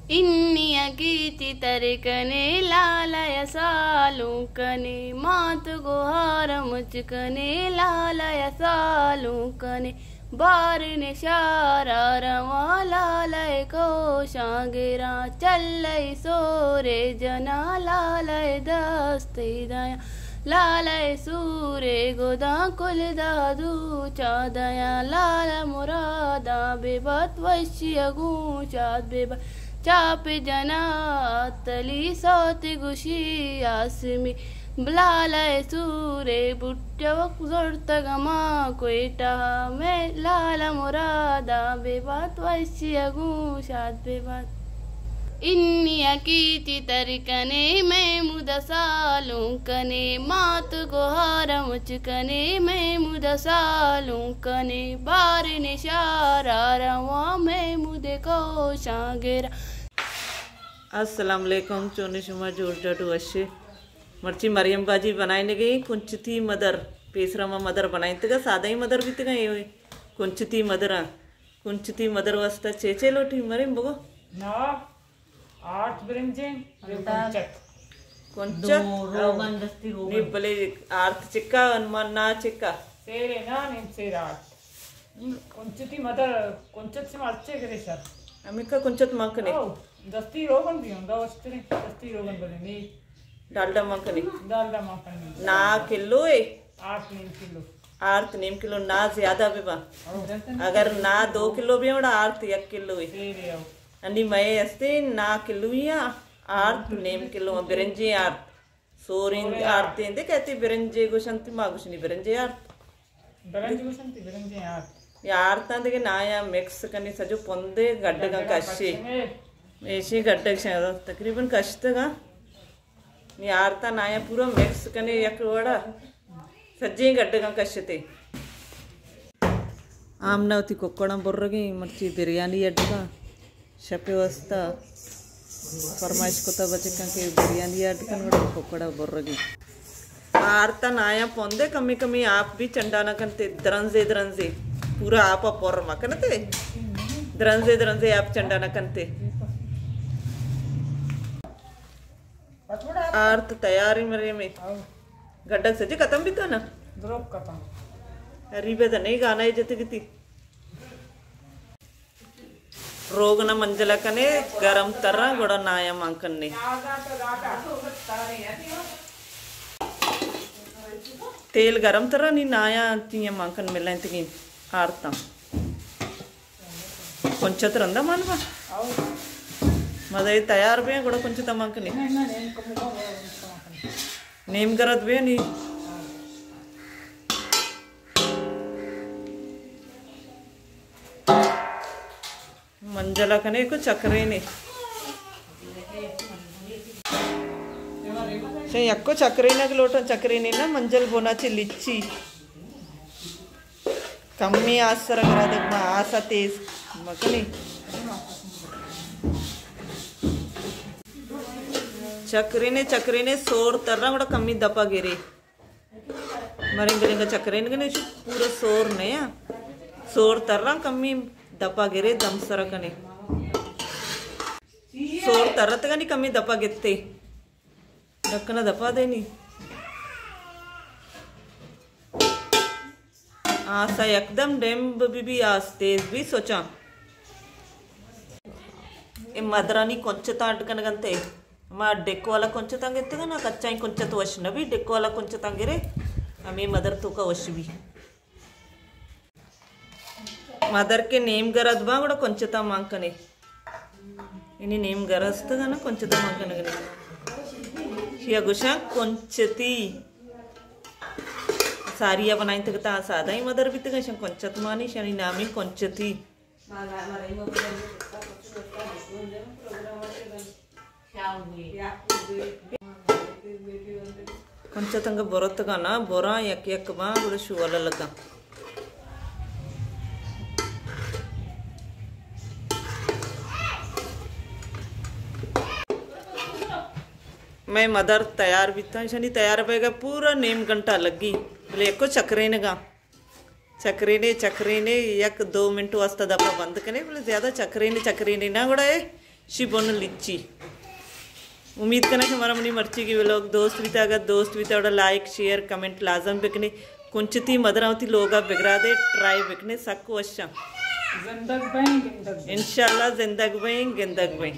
इन्निया कीति तरकने लालय सालूकने मात गुहार मुचकने लालय सालूकने बारने शारा रवा लालय को शागिरा चलय सोरे जना लालय दस्ते दया लालय सूरे गोदा कुल दादू चादया लाल मुरादा बेबत वश्य गूचात बेबत चाप जना तली सोती गुशी आसमी लालय सूरे बुट्टवक जोड़त गमा कोयटा में लाल मुरादा बेबात वैश्य गूशात बेबात इन्निया कीति तरकने मैं मुदसालूं कने मात गुहार मुचकने मैं मुदसालूं कने बार निशारा रवा मैं मुदे को शागिरा। अस्सलाम वालेकुम। चोनी शुमा जोर जटू अच्छे मर्ची मरियम बाजी बनाने गई कुंचती मदर पेसरामा मदर बनाई तक सादा ही मदर भी तक ये कुंचती मदर वास्ता चेचे लोटी मरियम बगो ना आठ ब्रिंजे कुंचत रोगन दस्ती रोगन नी भले आर्थ चिक्का अनुमान ना चिक्का सेरे ना नी सेराट कुंचती मदर कुंचत से अच्छे करे सर अमिका कुंचत मांकने दस्ती रोगन भी होंदा वस्त्रे दस्ती रोगन बने नी डालडा मांकने ना किलो है 8 किलो 8 किलो ना ज्यादा बेबा अगर ना 2 किलो भी होड़ा 8 1 किलो है अन्नी मैं अस्ते ना किलो या 8 किलो बिरंजे 8 सोरिन 8 तेंदे कहते बिरंजे गोशंती मागुशनी बिरंजे 8 यार ता देखे ना या मिक्स करनी सजो पोंदे गड्ड का कश्शे ऐसे गड्ड तकरीबन कश्त का यार ता ना या पूरा मिक्स करने यक वड़ा सज्जे गड्ड का कश्ते आमना उती कोकड़ा बोर्रगी मर्ची बिरयानी अड्डा शपे वस्ता फरमाइश कोता बचका के बिरयानी अड्डकन वड़ा कोकड़ा बोर्रगी आरता नाया पोंदे कमी कमी आप भी चंडाना कंते द्रंजे पूरा आप पोर मकनते द्रंजे आप चंडाना कंते आर्त तैयारी मरे में गड्ढक सजे खत्म भी तो ना द्रोप खत्म अरे बे तो नहीं गाना है जते किती रोग न मंजला कने गरम तरह गोड़ा नाया मांकन ने तेल गरम तरह नहीं नाया तिया मांकन मिला इंतकी आरता కొంచెం రందా మనవా मदे तैयार भी गोड़ा कुछ तमाक नेम करत भी नहीं मंजला कने को चक्रे ने से यक्को चक्रे ना लोटा चक्रे ने ना मंजल बोनाची लिच्ची कम्मी आसर करा आसा तेज मकनी चक्री ने सोर तरना गोड़ा कम्मी दपा गिरे मरिंग चक्री ने पूरा सोर ने सोर तरना कम्मी दपा गिरे दम सरकने सोर तरत का नहीं कम्मी दपा गिरते ढक्कना दपा देनी आसा एकदम डेम्ब भी आस तेज भी सोचा ए मदरानी కొంచెత అడ్కనగంతే మా డెక్కు वाला కొంచెత అంగెత్తగా నా కచ్చాయి కొంచెత వష్నవి డెక్కు वाला కొంచెత అంగెరే అమే మదర్ తోక వష్వి मदर के नेम गरद बा కూడా కొంచెత మాంకనే इनी नेम गरस्तगा ना కొంచెత మాంకనగనే शिया गुशा కొంచెతి सारिया बनाई तक ता सादा ही मदर भी तक కొంచెత मानी शनि नामी కొంచెతి కొంచెతంగా బొరతగానా బొర ఎక్క బా కూడా షువలలగా मैं मदर तैयार भी था शनि तैयार पेगा पूरा नेम घंटा लगी बोले एको चक्रे ने यक 2 मिनट वास्ता दपा बंद करे बोले ज़्यादा चक्रे ने ना गुड़ा है शिबोन लिच्ची। उम्मीद करना कि हमारा मनी मर्ची की व्लॉग दोस्त भी था, अगर दोस्त भी था लाइक शेयर कमेंट लाजम बिकने कुंचती मदरावती लोग बिगड़ा दे ट्राई बिकने सकू अच्छा जिंदग भाई इंशाल्लाह जिंदग भाई गिंदग भाई।